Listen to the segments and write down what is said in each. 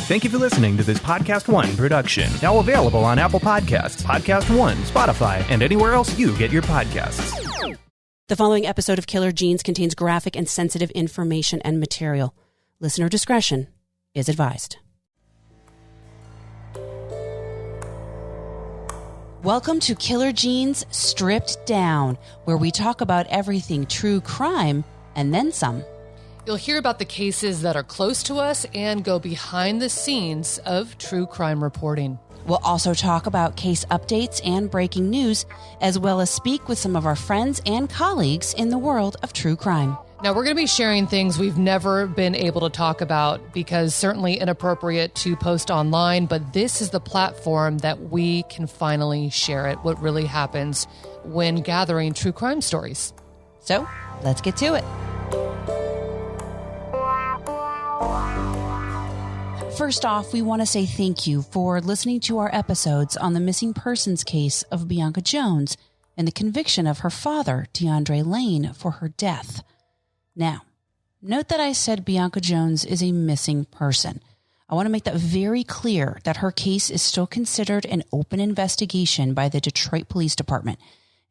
Thank you for listening to this Podcast One production. Now available on Apple Podcasts, Podcast One, Spotify, and anywhere else you get your podcasts. The following episode of Killer Genes contains graphic and sensitive information and material. Listener discretion is advised. Welcome to Killer Genes Stripped Down, where we talk about everything true crime and then some. You'll hear about the cases that are close to us and go behind the scenes of true crime reporting. We'll also talk about case updates and breaking news, as well as speak with some of our friends and colleagues in the world of true crime. Now, we're going to be sharing things we've never been able to talk about because certainly inappropriate to post online, but this is the platform that we can finally share it, what really happens when gathering true crime stories. So, let's get to it. First off, we want to say thank you for listening to our episodes on the missing persons case of Bianca Jones and the conviction of her father, DeAndre Lane, for her death. Now, note that I said Bianca Jones is a missing person. I want to make that very clear that her case is still considered an open investigation by the Detroit Police Department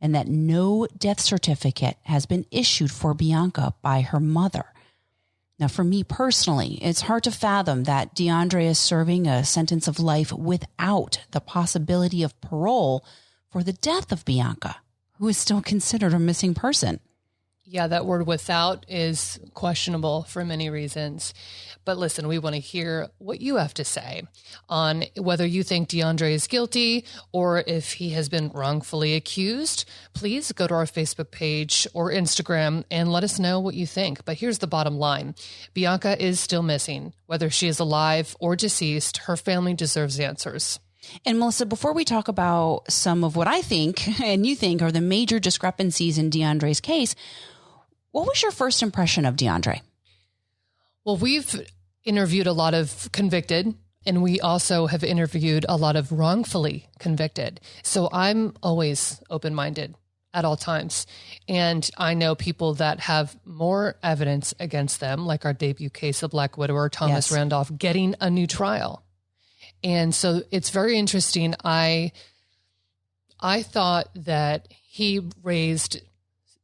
and that no death certificate has been issued for Bianca by her mother. Now, for me personally, it's hard to fathom that DeAndre is serving a sentence of life without the possibility of parole for the death of Bianca, who is still considered a missing person. Yeah, that word without is questionable for many reasons. But listen, we want to hear what you have to say on whether you think DeAndre is guilty or if he has been wrongfully accused. Please go to our Facebook page or Instagram and let us know what you think. But here's the bottom line. Bianca is still missing. Whether she is alive or deceased, her family deserves answers. And Melissa, before we talk about some of what I think and you think are the major discrepancies in DeAndre's case, what was your first impression of DeAndre? Well, we've interviewed a lot of convicted, and we also have interviewed a lot of wrongfully convicted. So I'm always open-minded at all times. And I know people that have more evidence against them, like our debut case of Black Widower, Thomas Randolph, getting a new trial. And so it's very interesting. I thought that he raised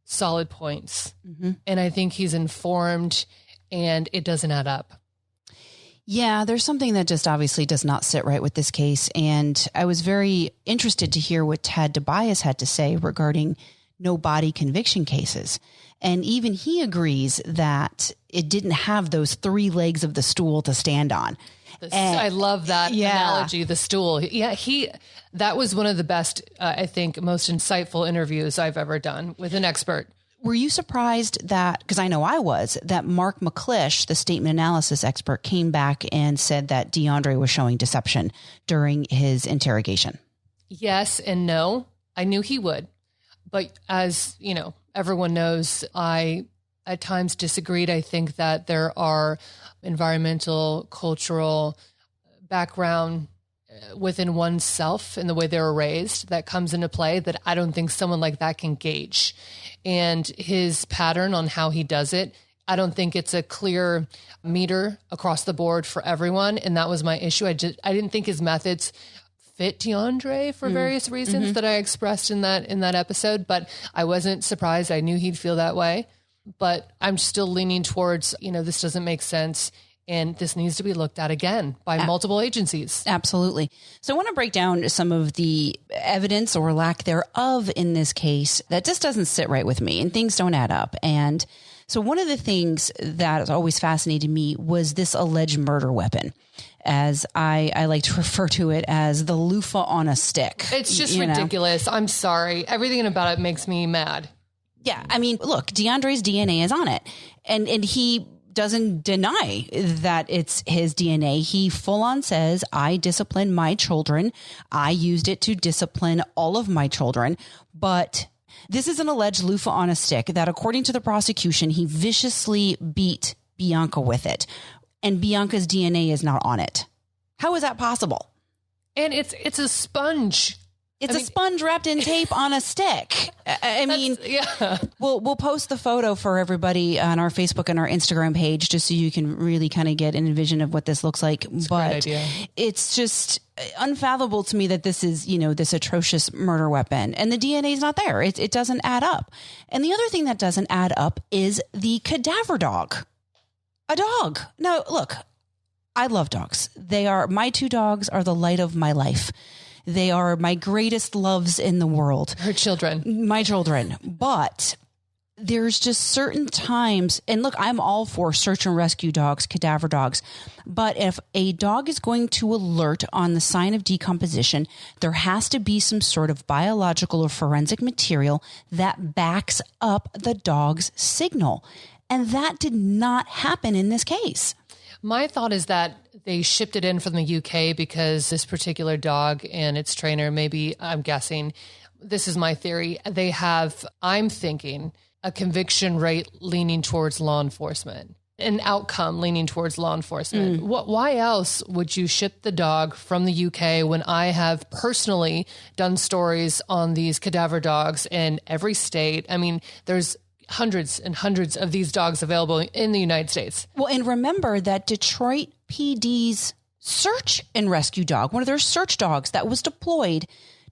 solid points. Mm-hmm. And I think he's informed and it doesn't add up. Yeah, there's something that just obviously does not sit right with this case. And I was very interested to hear what Tad Tobias had to say regarding no body conviction cases. And even he agrees that it didn't have those three legs of the stool to stand on. I love that analogy, the stool. Yeah, that was one of the best, I think, most insightful interviews I've ever done with an expert. Were you surprised that, because I know I was, that Mark McClish, the statement analysis expert, came back and said that DeAndre was showing deception during his interrogation? Yes and no. I knew he would. But as, you know, everyone knows, I at times disagreed. I think that there are environmental, cultural background within oneself and the way they were raised that comes into play that I don't think someone like that can gauge. And his pattern on how he does it, I don't think it's a clear meter across the board for everyone. And that was my issue. I didn't think his methods fit DeAndre for various reasons that I expressed in that episode, but I wasn't surprised. I knew he'd feel that way, but I'm still leaning towards, this doesn't make sense. And this needs to be looked at again by multiple agencies. Absolutely. So I want to break down some of the evidence or lack thereof in this case that just doesn't sit right with me and things don't add up. And so one of the things that has always fascinated me was this alleged murder weapon, as I like to refer to it as the loofah on a stick. It's just ridiculous. I'm sorry. Everything about it makes me mad. Yeah. I mean, look, DeAndre's DNA is on it and he doesn't deny that it's his DNA. He full on says, I disciplined my children. I used it to discipline all of my children. But this is an alleged loofah on a stick that, according to the prosecution, he viciously beat Bianca with it. And Bianca's DNA is not on it. How is that possible? And it's a sponge. It's a sponge wrapped in tape on a stick. I mean, yeah. We'll post the photo for everybody on our Facebook and our Instagram page, just so you can really kind of get an vision of what this looks like. But it's just unfathomable to me that this is, this atrocious murder weapon, and the DNA is not there. It doesn't add up. And the other thing that doesn't add up is the cadaver dog. A dog. Now, look, I love dogs. My 2 dogs are the light of my life. They are my greatest loves in the world. Her children. My children. But there's just certain times, and look, I'm all for search and rescue dogs, cadaver dogs. But if a dog is going to alert on the sign of decomposition, there has to be some sort of biological or forensic material that backs up the dog's signal. And that did not happen in this case. My thought is that they shipped it in from the UK because this particular dog and its trainer, maybe, I'm guessing, this is my theory, they have, I'm thinking, a conviction rate leaning towards law enforcement, an outcome leaning towards law enforcement. Why else would you ship the dog from the UK when I have personally done stories on these cadaver dogs in every state? I mean, there's hundreds and hundreds of these dogs available in the United States. Well, and remember that Detroit PD's search and rescue dog, one of their search dogs that was deployed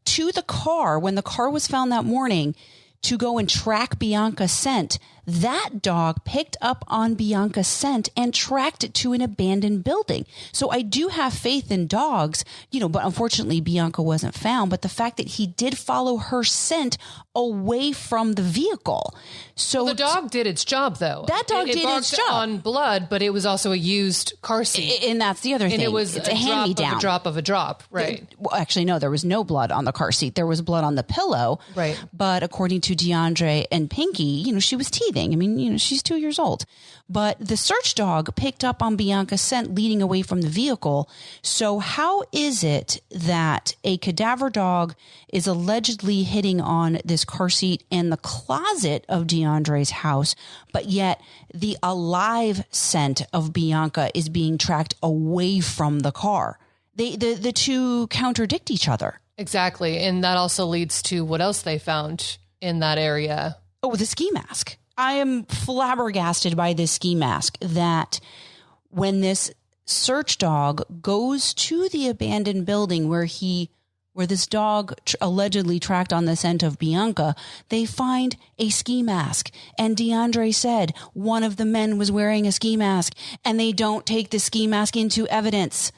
to the car when the car was found that morning to go and track Bianca's scent, that dog picked up on Bianca's scent and tracked it to an abandoned building. So I do have faith in dogs, but unfortunately Bianca wasn't found. But the fact that he did follow her scent away from the vehicle. So the dog did its job, though. That dog did its job on blood, but it was also a used car seat. And that's the other thing. And it was it's a hand-me-down. Drop of a drop, right? Well, actually, no, there was no blood on the car seat. There was blood on the pillow. Right. But according to DeAndre and Pinky, she was teething. I mean, she's 2 years old. But the search dog picked up on Bianca's scent leading away from the vehicle. So how is it that a cadaver dog is allegedly hitting on this car seat in the closet of DeAndre's house, but yet the alive scent of Bianca is being tracked away from the car? The two contradict each other. Exactly. And that also leads to what else they found in that area. Oh, the ski mask. I am flabbergasted by this ski mask that when this search dog goes to the abandoned building where this dog allegedly tracked on the scent of Bianca, they find a ski mask. And DeAndre said one of the men was wearing a ski mask, and they don't take the ski mask into evidence.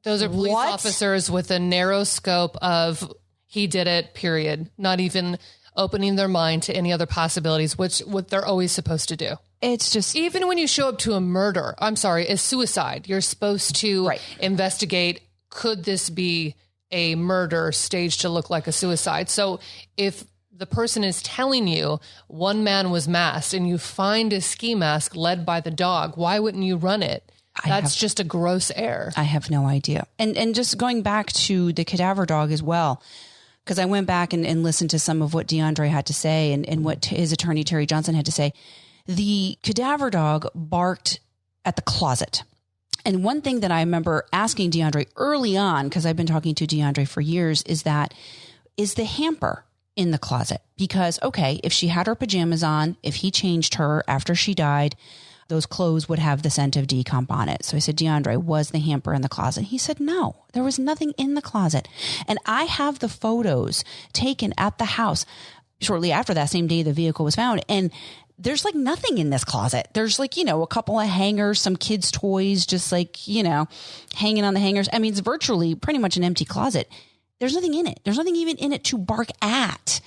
Those are police officers with a narrow scope of he did it, period. Not even opening their mind to any other possibilities, what they're always supposed to do. It's just... Even when you show up to a suicide, you're supposed to investigate, could this be a murder staged to look like a suicide? So if the person is telling you one man was masked and you find a ski mask led by the dog, why wouldn't you run it? That's just a gross error. I have no idea. And just going back to the cadaver dog as well, because I went back and listened to some of what DeAndre had to say and what his attorney, Terry Johnson, had to say. The cadaver dog barked at the closet. And one thing that I remember asking DeAndre early on, because I've been talking to DeAndre for years, is the hamper in the closet? Because, okay, if she had her pajamas on, if he changed her after she died, those clothes would have the scent of decomp on it. So I said, DeAndre, was the hamper in the closet? He said, no, there was nothing in the closet. And I have the photos taken at the house shortly after that same day the vehicle was found. And there's like nothing in this closet. There's like, a couple of hangers, some kids' toys, just like, hanging on the hangers. I mean, it's virtually pretty much an empty closet. There's nothing in it. There's nothing even in it to bark at.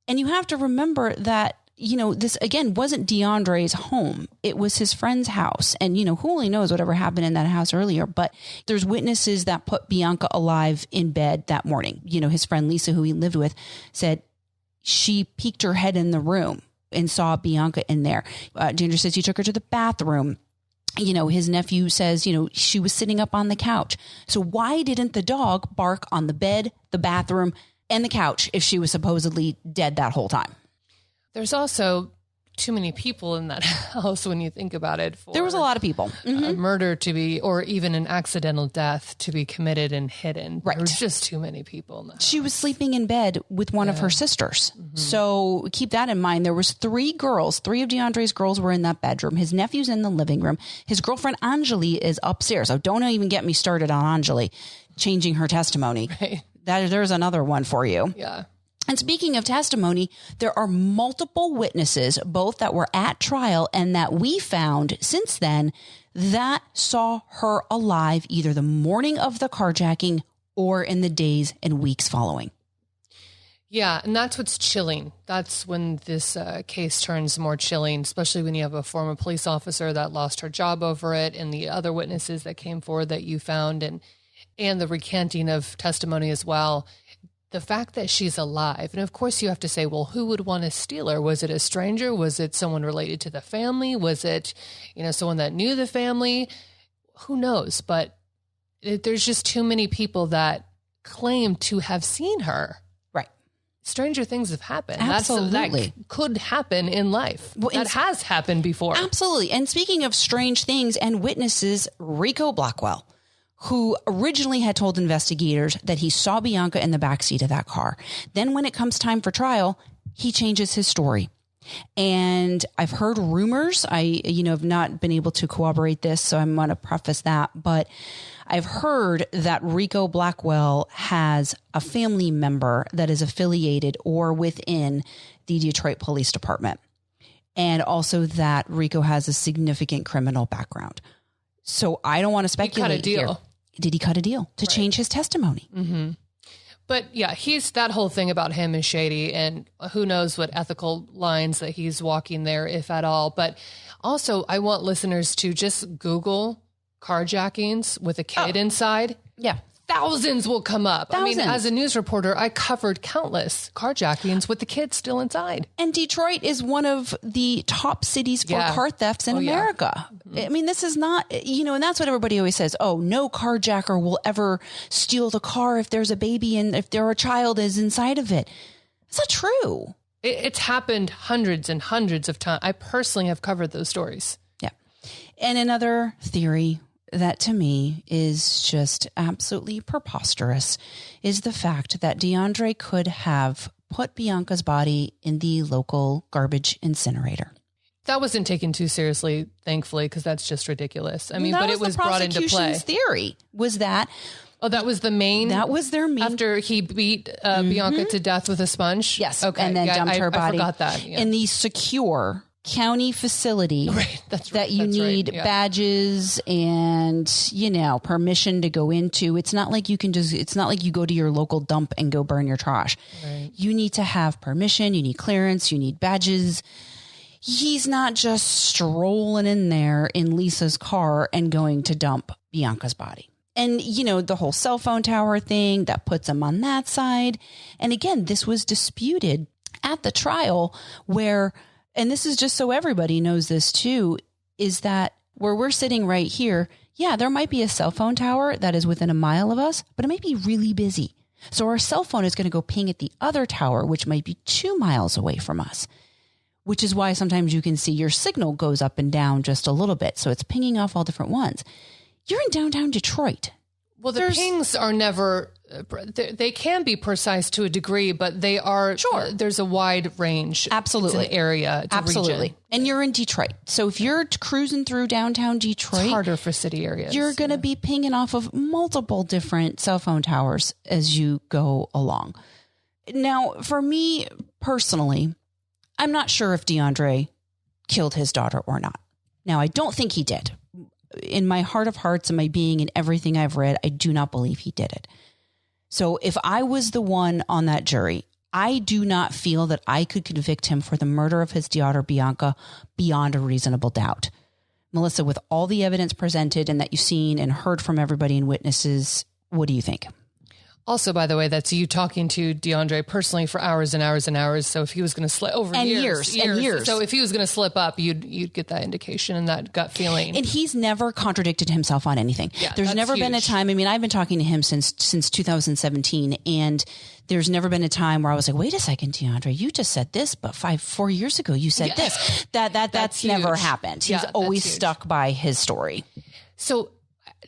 And you have to remember that, this, again, wasn't DeAndre's home. It was his friend's house. And, who only knows whatever happened in that house earlier. But there's witnesses that put Bianca alive in bed that morning. His friend Lisa, who he lived with, said she peeked her head in the room and saw Bianca in there. Ginger says he took her to the bathroom. His nephew says, she was sitting up on the couch. So why didn't the dog bark on the bed, the bathroom, and the couch if she was supposedly dead that whole time? There's also too many people in that house when you think about it. There was a lot of people. A murder to be, or even an accidental death to be committed and hidden. Right. There was just too many people in the house. She was sleeping in bed with one of her sisters. So keep that in mind. There was 3 girls. 3 of DeAndre's girls were in that bedroom. His nephew's in the living room. His girlfriend Anjali is upstairs. So don't even get me started on Anjali changing her testimony. Right. There's another one for you. Yeah. And speaking of testimony, there are multiple witnesses, both that were at trial and that we found since then, that saw her alive either the morning of the carjacking or in the days and weeks following. Yeah, and that's what's chilling. That's when this case turns more chilling, especially when you have a former police officer that lost her job over it, and the other witnesses that came forward that you found, and the recanting of testimony as well. The fact that she's alive, and of course you have to say, well, who would want to steal her? Was it a stranger? Was it someone related to the family? Was it, someone that knew the family? Who knows? But there's just too many people that claim to have seen her. Right. Stranger things have happened. Absolutely. That could happen in life. Well, that has happened before. Absolutely. And speaking of strange things and witnesses, Rico Blackwell, who originally had told investigators that he saw Bianca in the backseat of that car. Then when it comes time for trial, he changes his story. And I've heard rumors. I have not been able to corroborate this, so I'm going to preface that. But I've heard that Rico Blackwell has a family member that is affiliated or within the Detroit Police Department. And also that Rico has a significant criminal background. So I don't want to speculate here. Did he cut a deal to change his testimony? Mm-hmm. But yeah, that whole thing about him is shady, and who knows what ethical lines that he's walking there, if at all. But also, I want listeners to just Google carjackings with a kid inside. Yeah. Thousands will come up. Thousands. I mean, as a news reporter, I covered countless carjackings with the kids still inside. And Detroit is one of the top cities for car thefts in America. I mean, this is not, and that's what everybody always says. Oh, no carjacker will ever steal the car if there's a baby and if a child is inside of it. It's not true. It's happened hundreds and hundreds of times. I personally have covered those stories. Yeah. And another theory that to me is just absolutely preposterous is the fact that DeAndre could have put Bianca's body in the local garbage incinerator. That wasn't taken too seriously, thankfully, because that's just ridiculous. I mean, but it was brought into play. The prosecution's theory was that. Oh, that was the main. That was their main. After he beat Bianca to death with a sponge. Yes. Okay. And then dumped her body. I forgot that. Yeah. In the secure county facility that you need badges and, permission to go into. It's not like it's not like you go to your local dump and go burn your trash. Right. You need to have permission. You need clearance. You need badges. He's not just strolling in there in Lisa's car and going to dump Bianca's body. And, the whole cell phone tower thing that puts him on that side. And again, this was disputed at the trial where, and this is just so everybody knows this too, is that where we're sitting right here, there might be a cell phone tower that is within a mile of us, but it might be really busy. So our cell phone is going to go ping at the other tower, which might be 2 miles away from us, which is why sometimes you can see your signal goes up and down just a little bit. So it's pinging off all different ones. You're in downtown Detroit. Well, the pings are never, they can be precise to a degree, but they are, there's a wide range. Absolutely. It's an area. It's Absolutely. A region. And you're in Detroit. So if you're cruising through downtown Detroit, it's harder for city areas. You're going to be pinging off of multiple different cell phone towers as you go along. Now, for me personally, I'm not sure if DeAndre killed his daughter or not. Now, I don't think he did. In my heart of hearts and my being and everything I've read, I do not believe he did it. So if I was the one on that jury, I do not feel that I could convict him for the murder of his daughter, Bianca, beyond a reasonable doubt. Melissa, with all the evidence presented and that you've seen and heard from everybody and witnesses, what do you think? Also, by the way, that's you talking to DeAndre personally for hours and hours and hours. So if he was going to slip over years. So if he was going to slip up, you'd get that indication and that gut feeling. And he's never contradicted himself on anything. Yeah, there's never been a time. I mean, I've been talking to him since 2017, and there's never been a time where I was like, wait a second, DeAndre, you just said this, but 4 years ago you said this. That's never happened. He's always stuck by his story. So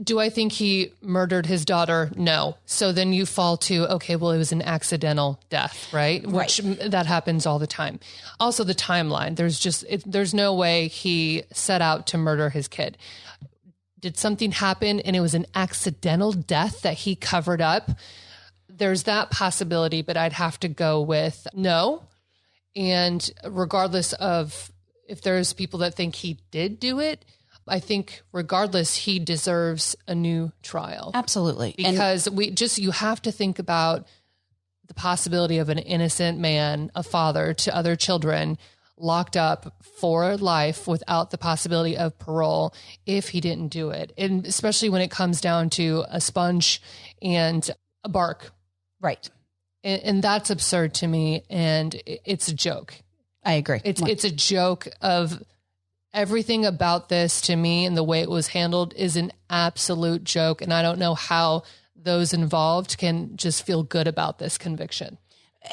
do I think he murdered his daughter? No. So then you fall to, okay, well, it was an accidental death, right? Which that happens all the time. Also the timeline, there's no way he set out to murder his kid. Did something happen and it was an accidental death that he covered up? There's that possibility, but I'd have to go with no. And regardless of if there's people that think he did do it, I think regardless, he deserves a new trial. Absolutely. Because you have to think about the possibility of an innocent man, a father to other children, locked up for life without the possibility of parole if he didn't do it. And especially when it comes down to a sponge and a bark. Right. And that's absurd to me. And it's a joke. I agree. It's a joke of everything about this to me, and the way it was handled is an absolute joke. And I don't know how those involved can just feel good about this conviction.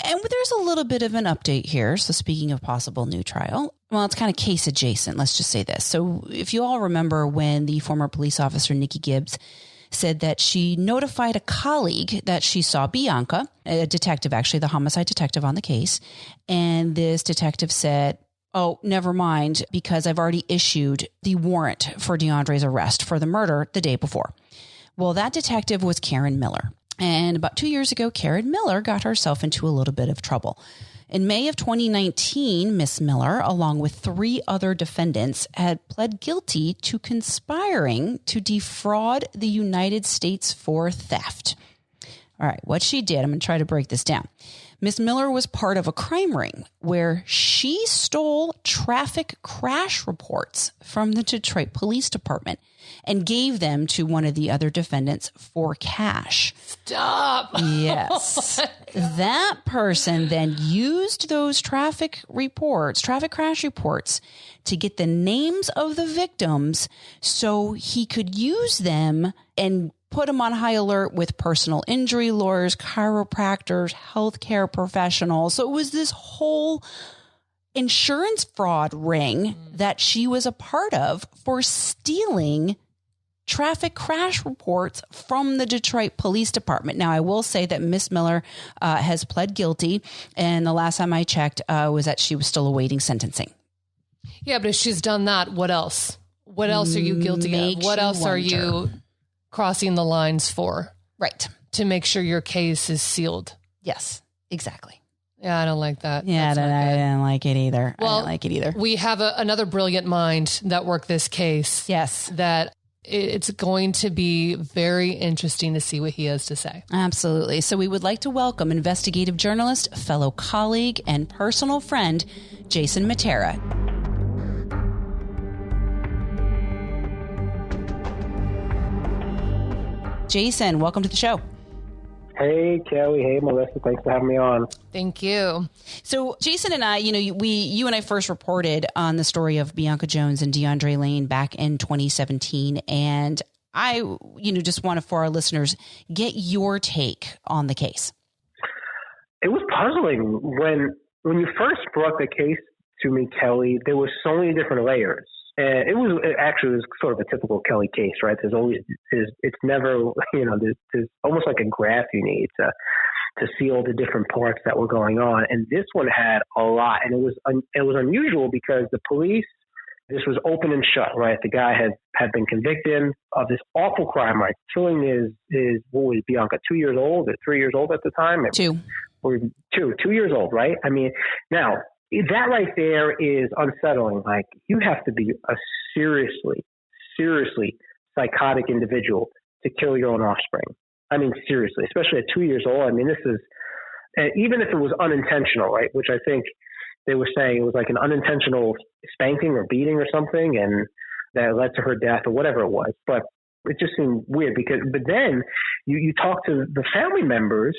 And there's a little bit of an update here. So speaking of possible new trial, well, it's kind of case adjacent. Let's just say this. So if you all remember when the former police officer, Nikki Gibbs, said that she notified a colleague that she saw Bianca, a detective, actually the homicide detective on the case. And this detective said, oh, never mind, because I've already issued the warrant for DeAndre's arrest for the murder the day before. Well, that detective was Karen Miller. And about 2 years ago, Karen Miller got herself into a little bit of trouble. In May of 2019, Miss Miller, along with 3 other defendants, had pled guilty to conspiring to defraud the United States for theft. All right, what she did, I'm going to try to break this down. Miss Miller was part of a crime ring where she stole traffic crash reports from the Detroit Police Department and gave them to one of the other defendants for cash. Stop. Yes. That person then used those traffic crash reports, to get the names of the victims so he could use them and put them on high alert with personal injury lawyers, chiropractors, healthcare professionals. So it was this whole insurance fraud ring that she was a part of for stealing traffic crash reports from the Detroit Police Department. Now, I will say that Miss Miller has pled guilty, and the last time I checked was that she was still awaiting sentencing. Yeah, but if she's done that, what else? What else are you guilty of? What else are you crossing the lines for? Right. To make sure your case is sealed. Yes, exactly. Yeah, I don't like that. Yeah, I didn't like it either. Well, I didn't like it either. We have another brilliant mind that worked this case. Yes. That it's going to be very interesting to see what he has to say. Absolutely. So we would like to welcome investigative journalist, fellow colleague, and personal friend, Jason Mattera. Jason, welcome to the show. Hey, Kelly. Hey, Melissa. Thanks for having me on. Thank you. So Jason and I, you and I first reported on the story of Bianca Jones and DeAndre Lane back in 2017. And I, just want to, for our listeners, get your take on the case. It was puzzling when you first brought the case to me, Kelly. There were so many different layers. And it was sort of a typical Kelly case, right? It's never, there's almost like a graph you need to see all the different parts that were going on. And this one had a lot, and it was unusual because the police, this was open and shut, right? The guy had been convicted of this awful crime, right? Killing his what was Bianca, 2 years old or 3 years old at the time? 2. Or 2 years old, right? I mean, now, that right there is unsettling. Like, you have to be a seriously psychotic individual to kill your own offspring. I mean, seriously, especially at 2 years old. I mean, this is, even if it was unintentional, right? Which I think they were saying it was like an unintentional spanking or beating or something, and that led to her death or whatever it was. But It just seemed weird but then you talk to the family members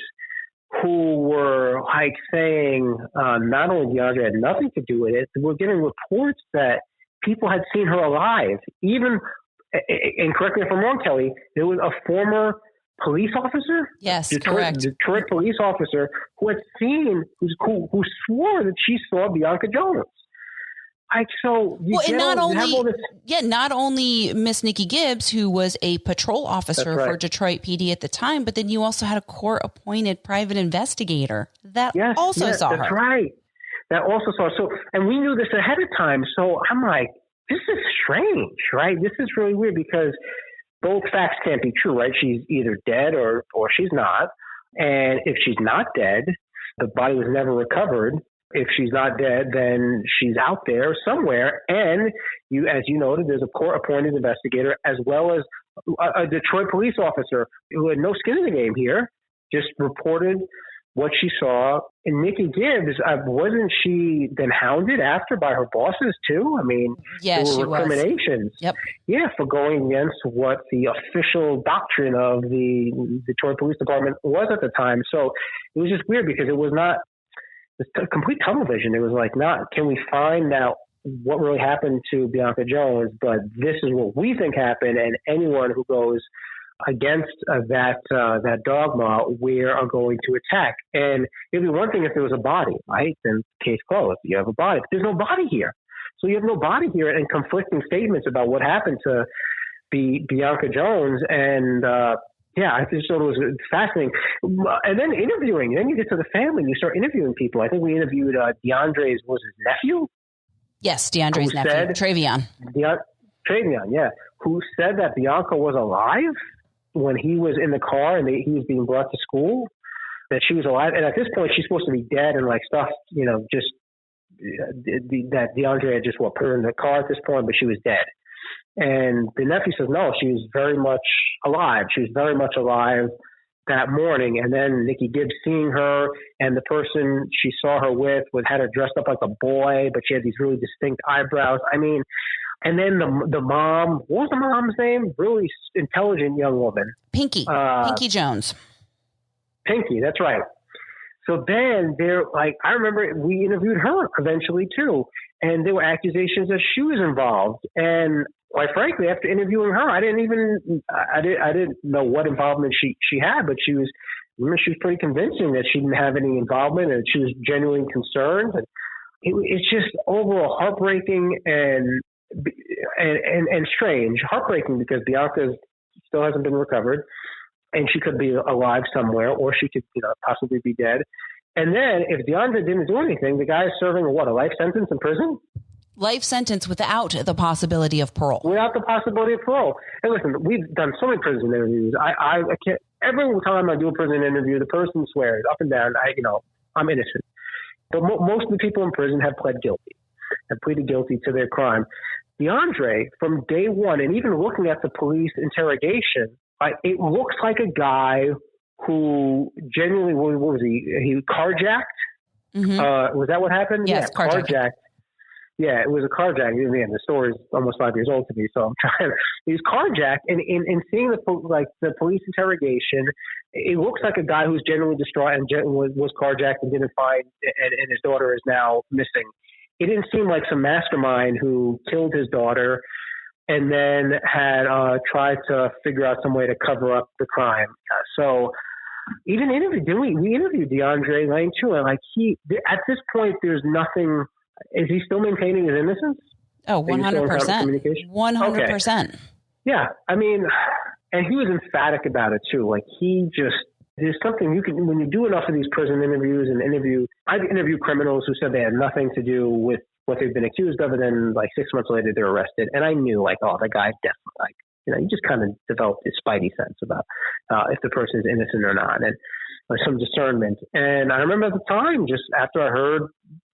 who were like saying not only DeAndre had nothing to do with it, we're getting reports that people had seen her alive. Even, and correct me if I'm wrong, Kelly, there was a former police officer? Yes, correct. Detroit police officer who had seen, who swore that she saw Bianca Jones. Not only Miss Nikki Gibbs, who was a patrol officer for Detroit PD at the time, but then you also had a court-appointed private investigator that also saw her. That's right. That also saw her. So, and we knew this ahead of time. So I'm like, this is strange, right? This is really weird because both facts can't be true, right? She's either dead or she's not. And if she's not dead, the body was never recovered. If she's not dead, then she's out there somewhere. And as you noted, there's a court-appointed investigator as well as a Detroit police officer who had no skin in the game here, just reported what she saw. And Nikki Gibbs, wasn't she then hounded after by her bosses too? I mean, there were recriminations. Yep. Yeah, for going against what the official doctrine of the Detroit Police Department was at the time. So it was just weird because it was not complete tunnel vision. It was like, can we find out what really happened to Bianca Jones, but this is what we think happened, and anyone who goes against that dogma, we are going to attack. And it'd be one thing if there was a body, right? Then case closed. You have a body. But there's no body here. So you have no body here, and conflicting statements about what happened to Bianca Jones. And I just thought it was fascinating. And then interviewing. Then you get to the family and you start interviewing people. I think we interviewed DeAndre's, was his nephew? Yes, DeAndre's nephew, Travion. Travion, yeah. Who said that Bianca was alive when he was in the car and he was being brought to school, that she was alive. And at this point, she's supposed to be dead and like stuff, just that DeAndre had just put her in the car at this point, but she was dead. And the nephew says, no, she was very much alive. She was very much alive that morning. And then Nikki Gibbs seeing her, and the person she saw her with had her dressed up like a boy, but she had these really distinct eyebrows. I mean, and then the mom, what was the mom's name? Really intelligent young woman. Pinky Jones. Pinky, that's right. So then I remember we interviewed her eventually too, and there were accusations that she was involved. And quite frankly, after interviewing her, I didn't know what involvement she had, but she was pretty convincing that she didn't have any involvement and she was genuinely concerned. And it's just overall heartbreaking and strange. Heartbreaking because Bianca still hasn't been recovered, and she could be alive somewhere, or she could possibly be dead. And then if DeAndre didn't do anything, the guy is serving a life sentence in prison? Life sentence without the possibility of parole. Without the possibility of parole. And listen, we've done so many prison interviews. I can't, every time I do a prison interview, the person swears up and down, I'm innocent. But most of the people in prison have pleaded guilty to their crime. DeAndre, from day one, and even looking at the police interrogation, it looks like a guy who genuinely, what was he? He carjacked? Mm-hmm. Was that what happened? Yes, yeah, carjacked. Yeah, it was a carjacking. Again, the story is almost 5 years old to me, so I'm trying. He was carjacked, and in seeing the police interrogation, it looks like a guy who's genuinely distraught and was carjacked and didn't find, and his daughter is now missing. It didn't seem like some mastermind who killed his daughter and then had tried to figure out some way to cover up the crime. So even we interviewed DeAndre Lane too, and at this point, there's nothing. Is he still maintaining his innocence? Oh, 100%. 100%. Okay. Yeah. I mean, and he was emphatic about it too. There's something you can, when you do enough of these prison interviews I've interviewed criminals who said they had nothing to do with what they've been accused of, and then 6 months later they're arrested. And I knew the guy's definitely you just kind of develop this spidey sense about if the person is innocent or not, and some discernment. And I remember at the time, just after I heard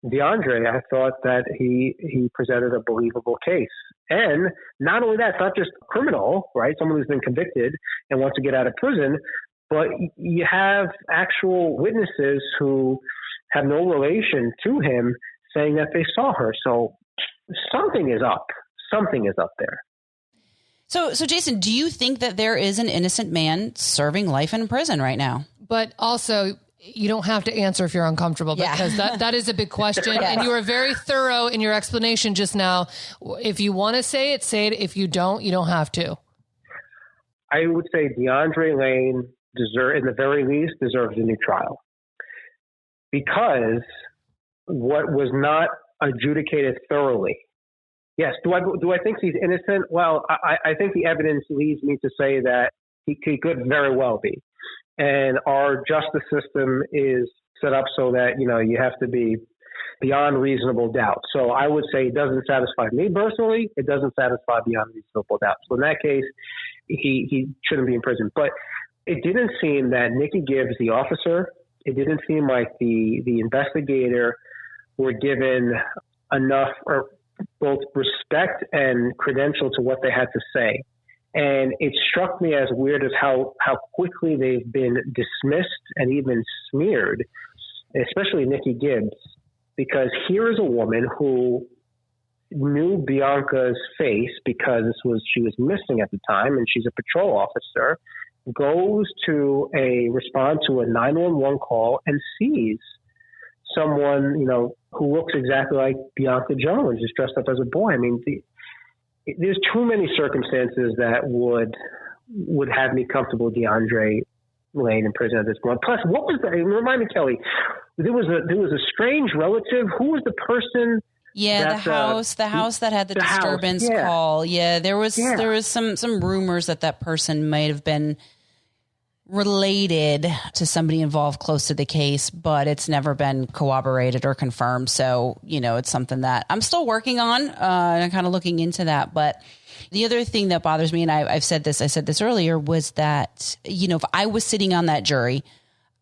DeAndre, I thought that he presented a believable case. And not only that, it's not just criminal, right? Someone who's been convicted and wants to get out of prison, but you have actual witnesses who have no relation to him saying that they saw her. So something is up. Something is up there. So Jason, do you think that there is an innocent man serving life in prison right now? But also, you don't have to answer if you're uncomfortable, because that is a big question. And you were very thorough in your explanation just now. If you want to say it, say it. If you don't have to. I would say DeAndre Lane in the very least, deserves a new trial, because what was not adjudicated thoroughly. Yes. Do I think he's innocent? Well, I think the evidence leads me to say that he could very well be. And our justice system is set up so that, you have to be beyond reasonable doubt. So I would say it doesn't satisfy me personally. It doesn't satisfy beyond reasonable doubt. So in that case, he shouldn't be in prison. But it didn't seem that Nikki Gibbs, the officer, it didn't seem like the investigator were given enough or both respect and credential to what they had to say. And it struck me as weird as how quickly they've been dismissed and even smeared, especially Nikki Gibbs, because here is a woman who knew Bianca's face because she was missing at the time, and she's a patrol officer, goes to respond to a 911 call and sees someone, who looks exactly like Bianca Jones, is dressed up as a boy. I mean, there's too many circumstances that would have me comfortable DeAndre Lane in prison at this point. Plus, what was that? Remind me, Kelly, there was a strange relative. Who was the person? Yeah, the house that had the disturbance call. Yeah, there was some rumors that person might have been related to somebody involved close to the case, but it's never been corroborated or confirmed. So, it's something that I'm still working on and I'm kind of looking into that. But the other thing that bothers me, and I said this earlier, was that, if I was sitting on that jury,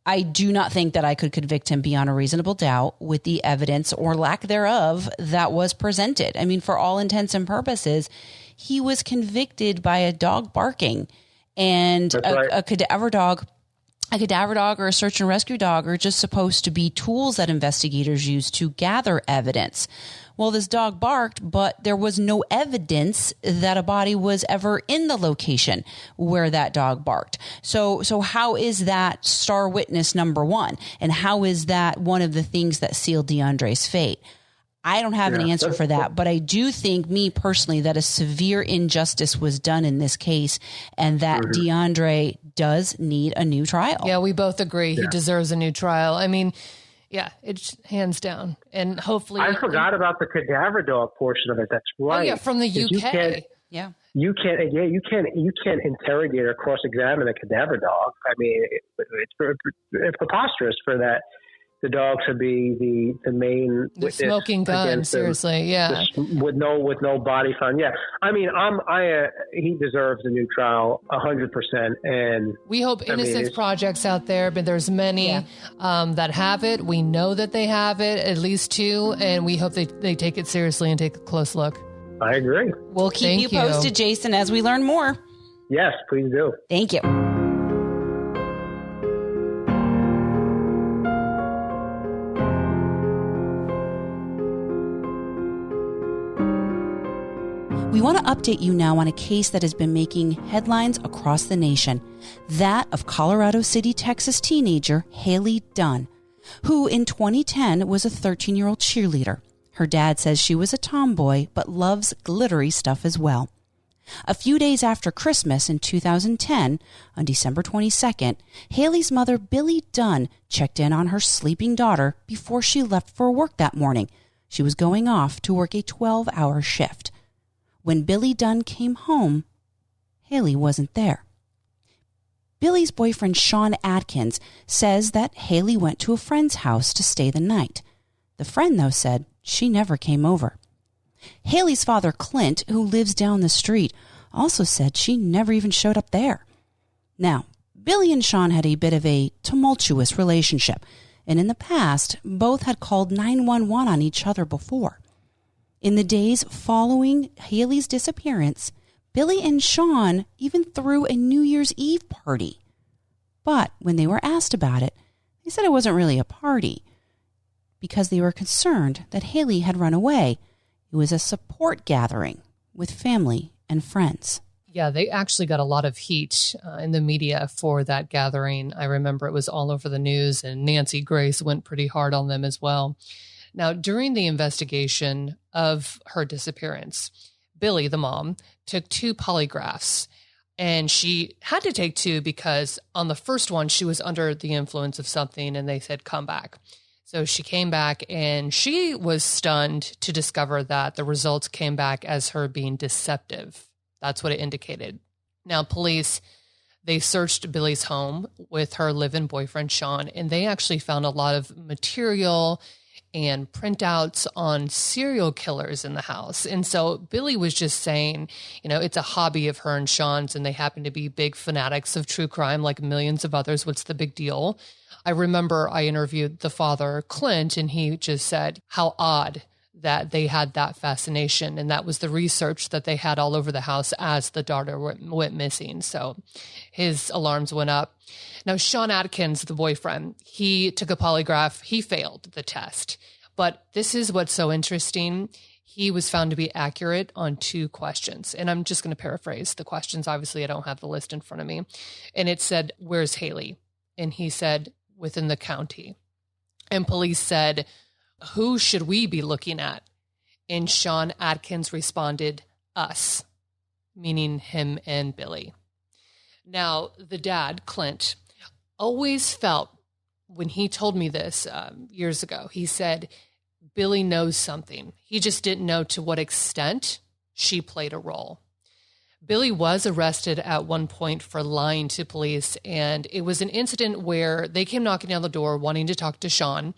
I do not think that I could convict him beyond a reasonable doubt with the evidence or lack thereof that was presented. I mean, for all intents and purposes, he was convicted by a dog barking. And a cadaver dog or a search and rescue dog are just supposed to be tools that investigators use to gather evidence. Well, this dog barked, but there was no evidence that a body was ever in the location where that dog barked. So how is that star witness number one? And how is that one of the things that sealed DeAndre's fate? I don't have an answer for that, but I do think, me personally, that a severe injustice was done in this case, and that DeAndre does need a new trial. Yeah, we both agree. Yeah. He deserves a new trial. I mean, it's hands down. And hopefully... I forgot about the cadaver dog portion of it. That's right. Oh, yeah, from the UK. You can't interrogate or cross-examine a cadaver dog. I mean, it's preposterous for that. The dog to be the main the smoking gun, seriously, with no body found. Yeah, I mean, he deserves a new trial, 100%. And we hope Innocence Project's out there, but there's many that have it. We know that they have it, at least two, and we hope they take it seriously and take a close look. I agree. We'll keep you posted, Jason, as we learn more. Yes, please do. Thank you. We want to update you now on a case that has been making headlines across the nation, that of Colorado City, Texas teenager Hailey Dunn, who in 2010 was a 13-year-old cheerleader. Her dad says she was a tomboy, but loves glittery stuff as well. A few days after Christmas in 2010, on December 22nd, Hailey's mother, Billy Dunn, checked in on her sleeping daughter before she left for work that morning. She was going off to work a 12-hour shift. When Billy Dunn came home, Hailey wasn't there. Billy's boyfriend, Sean Adkins, says that Hailey went to a friend's house to stay the night. The friend, though, said she never came over. Hailey's father, Clint, who lives down the street, also said she never even showed up there. Now, Billy and Sean had a bit of a tumultuous relationship, and in the past, both had called 911 on each other before. In the days following Hailey's disappearance, Billy and Sean even threw a New Year's Eve party. But when they were asked about it, they said it wasn't really a party because they were concerned that Hailey had run away. It was a support gathering with family and friends. Yeah, they actually got a lot of heat in the media for that gathering. I remember it was all over the news, and Nancy Grace went pretty hard on them as well. Now, during the investigation of her disappearance, Billy, the mom, took 2 polygraphs. And she had to take 2 because on the first one, she was under the influence of something and they said, come back. So she came back and she was stunned to discover that the results came back as her being deceptive. That's what it indicated. Now, police, they searched Billy's home with her live-in boyfriend, Sean, and they actually found a lot of material and printouts on serial killers in the house. And so Billy was just saying, it's a hobby of her and Sean's, and they happen to be big fanatics of true crime like millions of others. What's the big deal? I remember I interviewed the father, Clint, and he just said how odd that they had that fascination. And that was the research that they had all over the house as the daughter went missing. So his alarms went up. Now, Sean Atkins, the boyfriend, he took a polygraph. He failed the test. But this is what's so interesting. He was found to be accurate on 2 questions. And I'm just going to paraphrase the questions. Obviously, I don't have the list in front of me. And it said, where's Hailey? And he said, within the county. And police said, who should we be looking at? And Sean Atkins responded, us, meaning him and Billy. Now, the dad, Clint, always felt, when he told me this years ago, he said, Billy knows something. He just didn't know to what extent she played a role. Billy was arrested at one point for lying to police, and it was an incident where they came knocking on the door wanting to talk to Sean,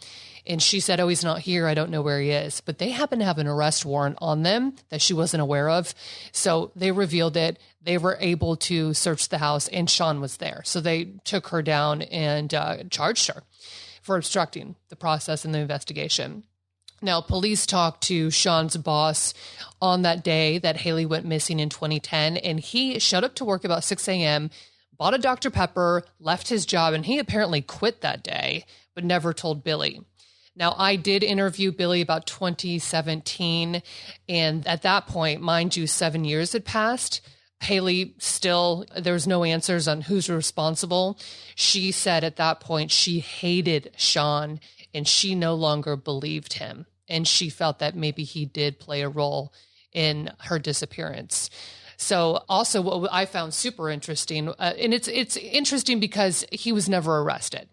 and she said, oh, he's not here. I don't know where he is. But they happened to have an arrest warrant on them that she wasn't aware of, so they revealed it. They were able to search the house, and Sean was there. So they took her down and charged her for obstructing the process in the investigation. Now, police talked to Sean's boss on that day that Hailey went missing in 2010, and he showed up to work about 6 a.m., bought a Dr. Pepper, left his job, and he apparently quit that day, but never told Billy. Now, I did interview Billy about 2017, and at that point, mind you, 7 years had passed. Hailey still, there was no answers on who's responsible. She said at that point she hated Sean and she no longer believed him. And she felt that maybe he did play a role in her disappearance. So also what I found super interesting, and it's interesting because he was never arrested.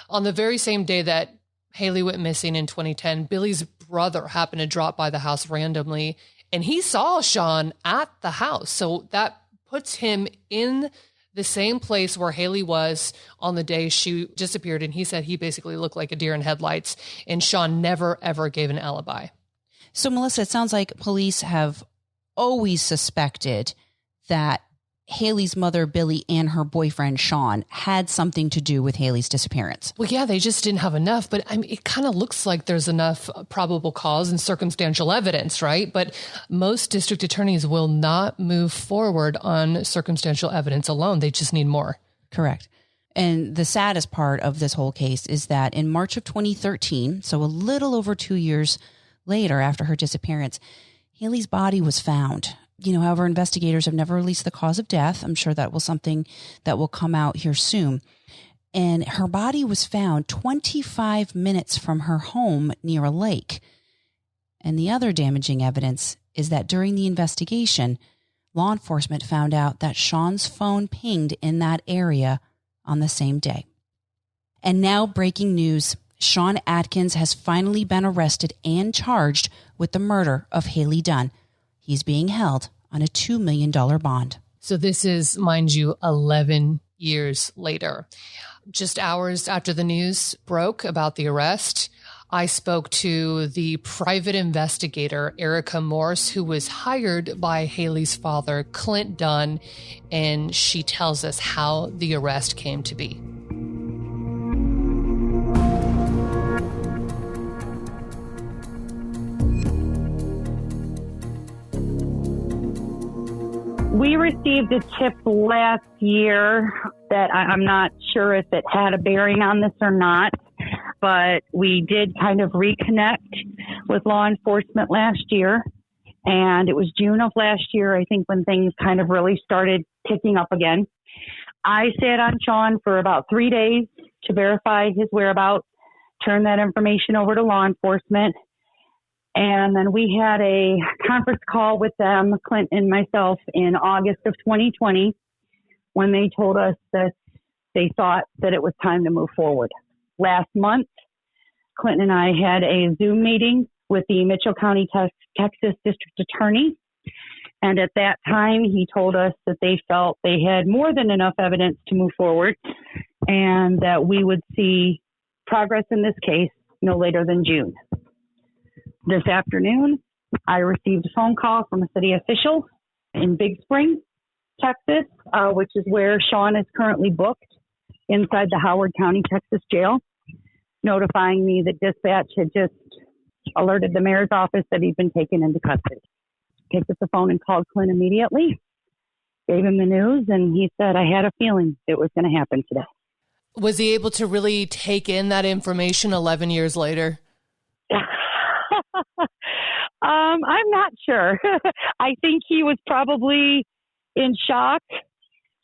On the very same day that Hailey went missing in 2010, Billy's brother happened to drop by the house randomly, and he saw Sean at the house. So that puts him in the same place where Hailey was on the day she disappeared. And he said he basically looked like a deer in headlights, and Sean never, ever gave an alibi. So, Melissa, it sounds like police have always suspected that Hailey's mother, Billy, and her boyfriend, Sean, had something to do with Hailey's disappearance. Well, yeah, they just didn't have enough. But I mean, it kind of looks like there's enough probable cause and circumstantial evidence, right? But most district attorneys will not move forward on circumstantial evidence alone. They just need more. Correct. And the saddest part of this whole case is that in March of 2013, so a little over 2 years later after her disappearance, Hailey's body was found. However, investigators have never released the cause of death. I'm sure that was something that will come out here soon. And her body was found 25 minutes from her home near a lake. And the other damaging evidence is that during the investigation, law enforcement found out that Sean's phone pinged in that area on the same day. And now, breaking news, Sean Atkins has finally been arrested and charged with the murder of Hailey Dunn. He's being held on a $2 million bond. So this is, mind you, 11 years later. Just hours after the news broke about the arrest, I spoke to the private investigator, Erica Morse, who was hired by Hailey's father, Clint Dunn, and she tells us how the arrest came to be. We received a tip last year that I'm not sure if it had a bearing on this or not, but we did kind of reconnect with law enforcement last year. And it was June of last year, I think, when things kind of really started ticking up again. I sat on Sean for about 3 days to verify his whereabouts, turn that information over to law enforcement. And then we had a conference call with them, Clint and myself, in August of 2020, when they told us that they thought that it was time to move forward. Last month, Clint and I had a Zoom meeting with the Mitchell County, Texas District Attorney. And at that time, he told us that they felt they had more than enough evidence to move forward and that we would see progress in this case no later than June. This afternoon, I received a phone call from a city official in Big Spring, Texas, which is where Sean is currently booked inside the Howard County, Texas jail, notifying me that dispatch had just alerted the mayor's office that he'd been taken into custody. Picked up the phone and called Clint immediately, gave him the news, and he said, I had a feeling it was going to happen today. Was he able to really take in that information 11 years later? I'm not sure. I think he was probably in shock,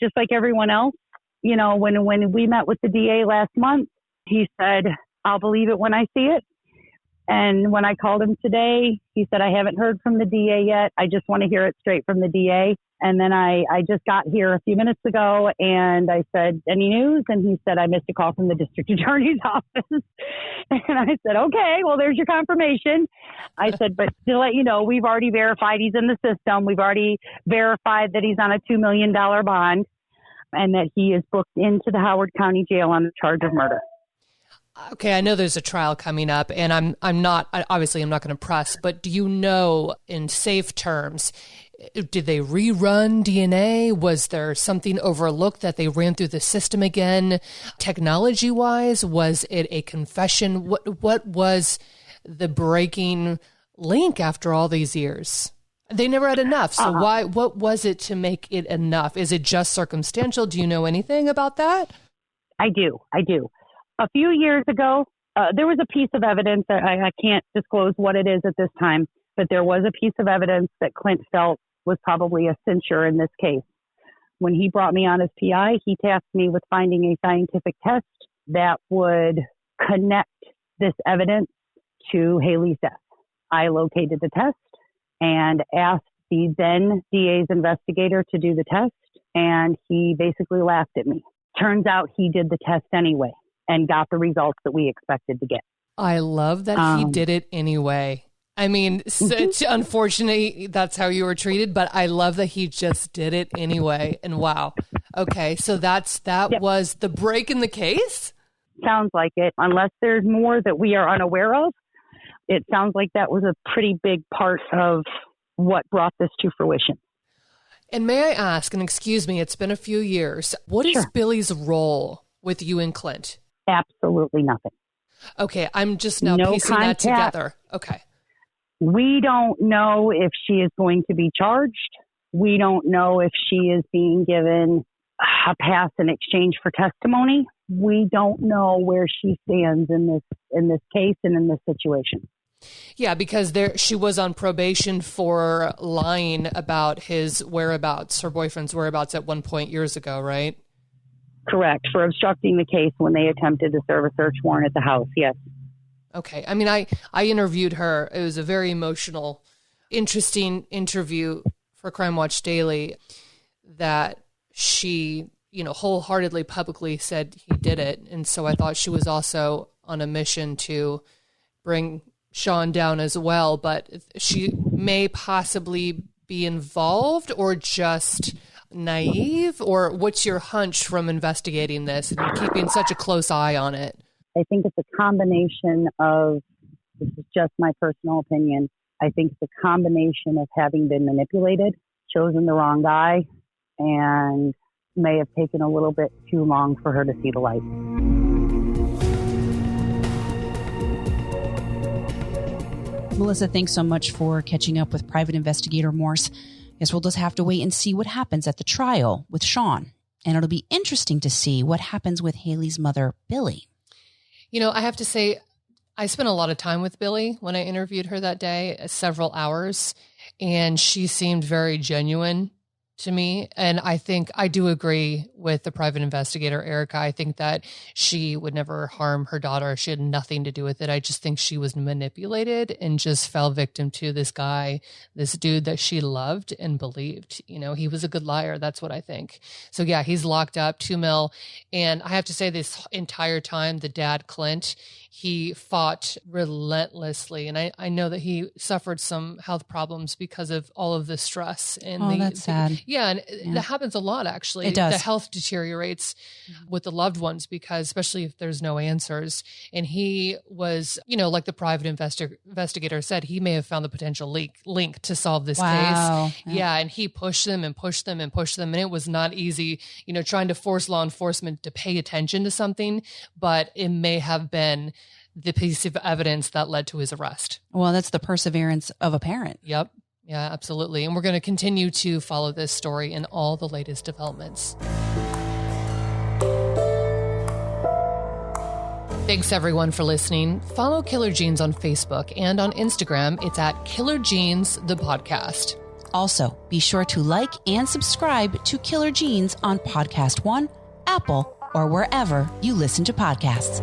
just like everyone else. You know, when we met with the DA last month, he said, I'll believe it when I see it. And when I called him today, he said, I haven't heard from the DA yet. I just want to hear it straight from the DA. And then I just got here a few minutes ago and I said, any news? And he said, I missed a call from the district attorney's office. And I said, okay, well, there's your confirmation. I said, but to let you know, we've already verified he's in the system. We've already verified that he's on a $2 million bond and that he is booked into the Howard County Jail on the charge of murder. Okay, I know there's a trial coming up, and I'm not going to press, but do you know, in safe terms, did they rerun DNA? Was there something overlooked that they ran through the system again? Technology-wise, was it a confession? What was the breaking link after all these years? They never had enough, so what was it to make it enough? Is it just circumstantial? Do you know anything about that? I do. A few years ago, there was a piece of evidence that I can't disclose what it is at this time, but there was a piece of evidence that Clint felt was probably a censure in this case. When he brought me on as PI, he tasked me with finding a scientific test that would connect this evidence to Hailey's death. I located the test and asked the then DA's investigator to do the test, and he basically laughed at me. Turns out he did the test anyway and got the results that we expected to get. I love that he did it anyway. I mean, unfortunately, that's how you were treated, but I love that he just did it anyway. And wow. Okay, so that was the break in the case? Sounds like it. Unless there's more that we are unaware of, it sounds like that was a pretty big part of what brought this to fruition. And may I ask, and excuse me, it's been a few years, what is Billy's role with you and Clint? Absolutely nothing. Okay, I'm just now piecing that together. Okay. We don't know if she is going to be charged. We don't know if she is being given a pass in exchange for testimony. We don't know where she stands in this case and in this situation. Yeah, because she was on probation for lying about his whereabouts, her boyfriend's whereabouts at one point years ago, right? Correct, for obstructing the case when they attempted to serve a search warrant at the house, yes. Okay. I mean, I interviewed her. It was a very emotional, interesting interview for Crime Watch Daily that she, wholeheartedly publicly said he did it. And so I thought she was also on a mission to bring Sean down as well, but she may possibly be involved or just naive, or what's your hunch from investigating this and keeping such a close eye on it? I think it's a combination of, this is just my personal opinion, I think it's a combination of having been manipulated, chosen the wrong guy, and may have taken a little bit too long for her to see the light. Melissa, thanks so much for catching up with Private Investigator Morse. Guess we'll just have to wait and see what happens at the trial with Sean. And it'll be interesting to see what happens with Hailey's mother, Billy. I have to say, I spent a lot of time with Billy when I interviewed her that day, several hours. and she seemed very genuine to me. And I think I do agree with the private investigator, Erica. I think that she would never harm her daughter. She had nothing to do with it. I just think she was manipulated and just fell victim to this guy, this dude that she loved and believed. You know, he was a good liar. That's what I think. So yeah, he's locked up, $2 million. And I have to say, this entire time, the dad, Clint, he fought relentlessly. And I know that he suffered some health problems because of all of the stress. And that's sad. Yeah, and that happens a lot, actually. It does. The health deteriorates with the loved ones, because especially if there's no answers. And he was, you know, like the private investigator said, he may have found the potential link to solve this case. Yeah, and he pushed them and pushed them and pushed them. And it was not easy, you know, trying to force law enforcement to pay attention to something, but it may have been the piece of evidence that led to his arrest. Well, that's the perseverance of a parent. Yep. Yeah, absolutely. And we're going to continue to follow this story and all the latest developments. Thanks, everyone, for listening. Follow Killer Genes on Facebook and on Instagram. It's at Killer Genes, the podcast. Also, be sure to like and subscribe to Killer Genes on Podcast One, Apple, or wherever you listen to podcasts.